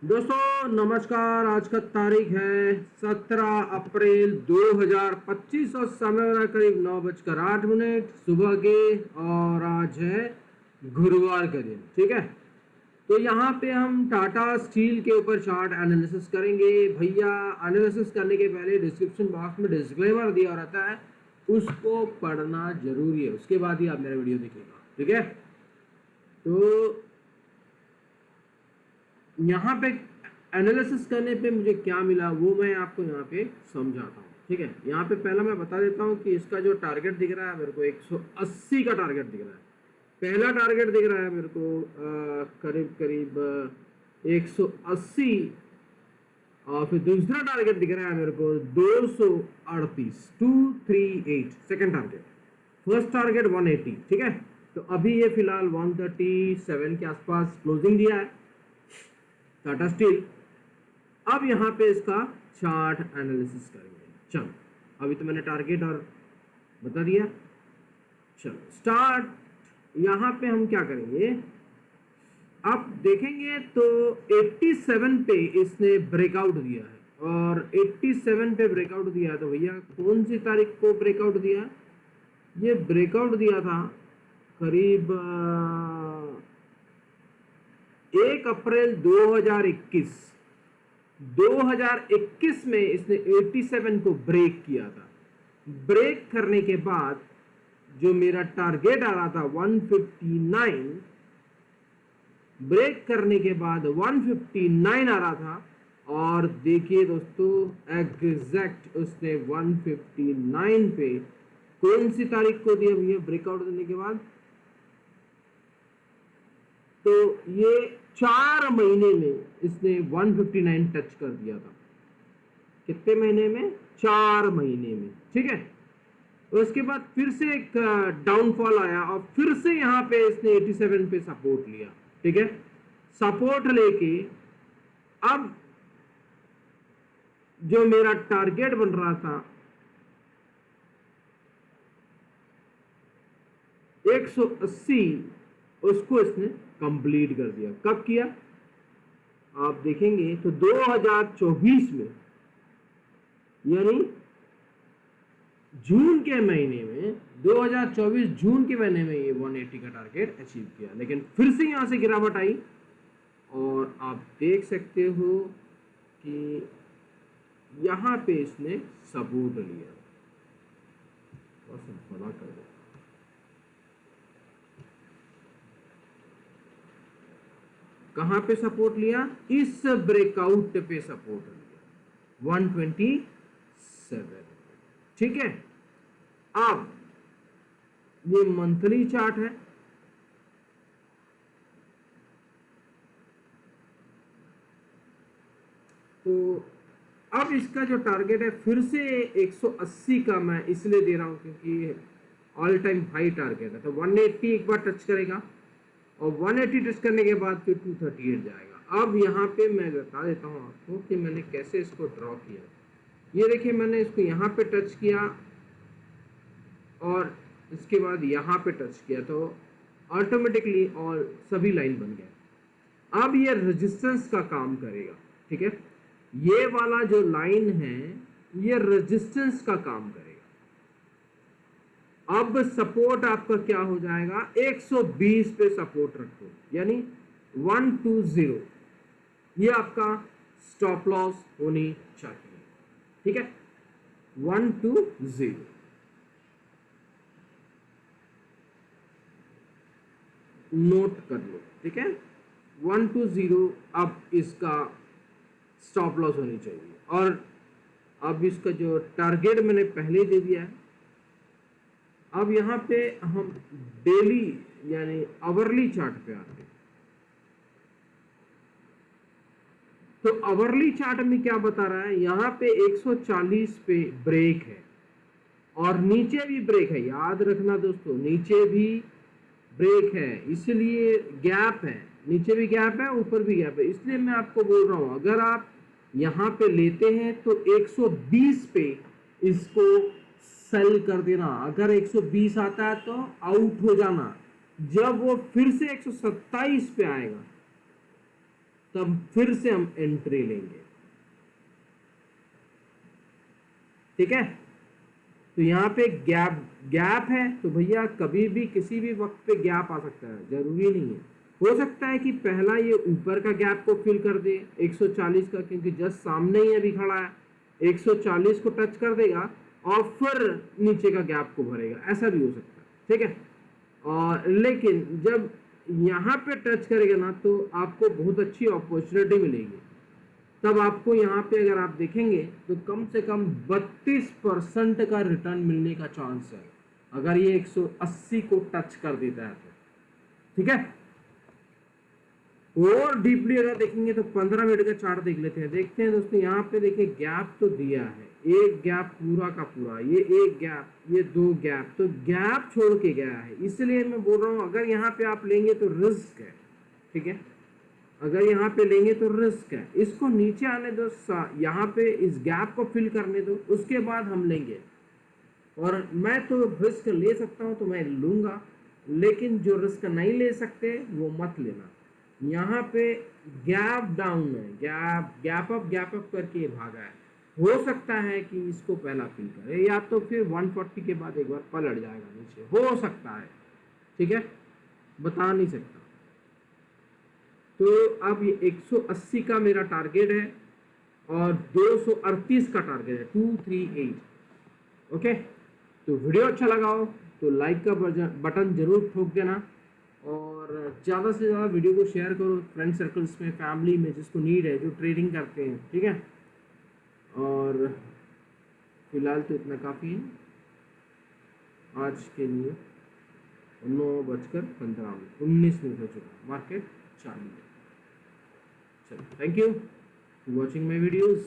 दोस्तों नमस्कार। आज का तारीख है 17 अप्रैल 2025 और समय हो रहा है करीब 9:08 सुबह के। और आज है गुरुवार का दिन, ठीक है। तो यहाँ पे हम टाटा स्टील के ऊपर चार्ट एनालिसिस करेंगे। भैया एनालिसिस करने के पहले डिस्क्रिप्शन बॉक्स में डिस्क्लेमर दिया रहता है, उसको पढ़ना जरूरी है, उसके बाद ही आप मेरा वीडियो देखिएगा, ठीक है। तो यहाँ पे एनालिसिस करने पे मुझे क्या मिला वो मैं आपको यहाँ पे समझाता हूँ, ठीक है। यहाँ पे पहला मैं बता देता हूँ कि इसका जो टारगेट दिख रहा है मेरे को 180 का टारगेट दिख रहा है। पहला टारगेट दिख रहा है मेरे को करीब करीब 180 और फिर दूसरा टारगेट दिख रहा है मेरे को 238 238 सेकेंड टारगेट। फर्स्ट टारगेट 180, ठीक है। तो अभी ये फिलहाल 137 के आसपास क्लोजिंग दिया है टाटा स्टील। अब यहाँ पे इसका चार्ट एनालिसिस करेंगे। चलो अभी तो मैंने टारगेट और बता दिया। चलो स्टार्ट। यहाँ पे हम क्या करेंगे, आप देखेंगे तो 87 पे इसने ब्रेकआउट दिया है और 87 पे ब्रेकआउट दिया है। तो भैया कौन सी तारीख को ब्रेकआउट दिया? ये ब्रेकआउट दिया था करीब 1 अप्रैल 2021 में इसने 87 को ब्रेक किया था। ब्रेक करने के बाद जो मेरा टारगेट आ रहा था 159, ब्रेक करने के बाद 159 आ रहा था। और देखिए दोस्तों एग्जैक्ट उसने 159 पे कौन सी तारीख को दिया भैया ब्रेकआउट देने के बाद? तो ये 4 महीने में इसने 159 टच कर दिया था। कितने महीने में? 4 महीने में, ठीक है। उसके बाद फिर से एक डाउनफॉल आया और फिर से यहाँ पे इसने 87 पे सपोर्ट लिया, ठीक है। सपोर्ट लेके अब जो मेरा टारगेट बन रहा था 180, उसको इसने कंप्लीट कर दिया। कब किया आप देखेंगे तो 2024 में, यानी जून के महीने में, 2024 जून के महीने में ये 180 का टारगेट अचीव किया। लेकिन फिर से यहां से गिरावट आई और आप देख सकते हो कि यहां पे इसने सपोर्ट लिया। बड़ा कर दो, कहां पे सपोर्ट लिया? इस ब्रेकआउट पे सपोर्ट लिया 127, ठीक है। अब ये मंथली चार्ट है। तो अब इसका जो टारगेट है फिर से 180 का मैं इसलिए दे रहा हूं क्योंकि ऑल टाइम हाई टारगेट है। तो 180 एक बार टच करेगा और 180 टच करने के बाद फिर 238 जाएगा। अब यहाँ पे मैं बता देता हूँ आपको कि मैंने कैसे इसको ड्रॉ किया। ये देखिए मैंने इसको यहाँ पे टच किया और इसके बाद यहाँ पे टच किया तो ऑटोमेटिकली और सभी लाइन बन गया। अब ये रेजिस्टेंस का काम करेगा, ठीक है। ये वाला जो लाइन है ये रेजिस्टेंस का काम करेगा। अब सपोर्ट आपका क्या हो जाएगा? 120 पे सपोर्ट रखो, यानी 120, ये आपका स्टॉप लॉस होनी चाहिए, ठीक है। 120 नोट कर लो, ठीक है। 120 अब इसका स्टॉप लॉस होनी चाहिए। और अब इसका जो टारगेट मैंने पहले दे दिया है। अब यहाँ पे हम डेली यानी आवरली चार्ट पे आते हैं। तो आवरली चार्ट में क्या बता रहा है? यहाँ पे 140 पे ब्रेक है और नीचे भी ब्रेक है। याद रखना दोस्तों, नीचे भी ब्रेक है, इसलिए गैप है। नीचे भी गैप है, ऊपर भी गैप है। इसलिए मैं आपको बोल रहा हूं अगर आप यहाँ पे लेते हैं तो 120 पे इसको सेल कर देना। अगर 120 आता है तो आउट हो जाना। जब वो फिर से 127 पे आएगा तब फिर से हम एंट्री लेंगे। ठीक है, तो यहाँ पे गैप है, तो भैया कभी भी किसी भी वक्त पे गैप आ सकता है, जरूरी नहीं है। हो सकता है कि पहला ये ऊपर का गैप को फिल कर दे 140 का, क्योंकि जस्ट सामने ही अभी खड़ा है, 140 को टच कर देगा और फिर नीचे का गैप को भरेगा, ऐसा भी हो सकता है। ठीक है, और लेकिन जब यहाँ पे टच करेगा ना तो आपको बहुत अच्छी अपॉर्चुनिटी मिलेगी। तब आपको यहाँ पे अगर आप देखेंगे तो कम से कम 32% का रिटर्न मिलने का चांस है, अगर ये 180 को टच कर देता है तो। ठीक है, और डीपली अगर देखेंगे तो 15 मिनट का चार्ट देख लेते हैं। देखते हैं दोस्तों, यहाँ पे देखिए गैप तो दिया है, एक गैप पूरा का पूरा, ये एक गैप, ये दो गैप, तो गैप छोड़ के गया है। इसलिए मैं बोल रहा हूँ अगर यहाँ पे आप लेंगे तो रिस्क है। ठीक है, अगर यहाँ पे लेंगे तो रिस्क है। इसको नीचे आने दो, यहाँ पे इस गैप को फिल करने दो, उसके बाद हम लेंगे। और मैं तो रिस्क ले सकता हूँ तो मैं लूंगा, लेकिन जो रिस्क नहीं ले सकते वो मत लेना। यहाँ पे गैप डाउन है, गैप अप करके ये भागा है। हो सकता है कि इसको पहला फिल करे, या तो फिर 140 के बाद एक बार पलट जाएगा नीचे, हो सकता है। ठीक है, बता नहीं सकता। तो अब ये 180 का मेरा टारगेट है और 238 का टारगेट है, 238। ओके, तो वीडियो अच्छा लगा हो तो लाइक का बटन जरूर ठोक देना, और ज़्यादा से ज़्यादा वीडियो को शेयर करो फ्रेंड सर्कल्स में, फैमिली में, जिसको नीड है, जो ट्रेडिंग करते हैं। ठीक है, और फिलहाल तो इतना काफ़ी है आज के लिए। 9:15 19 हो चुका, मार्केट चालू है। चलो, thank you for watching my videos.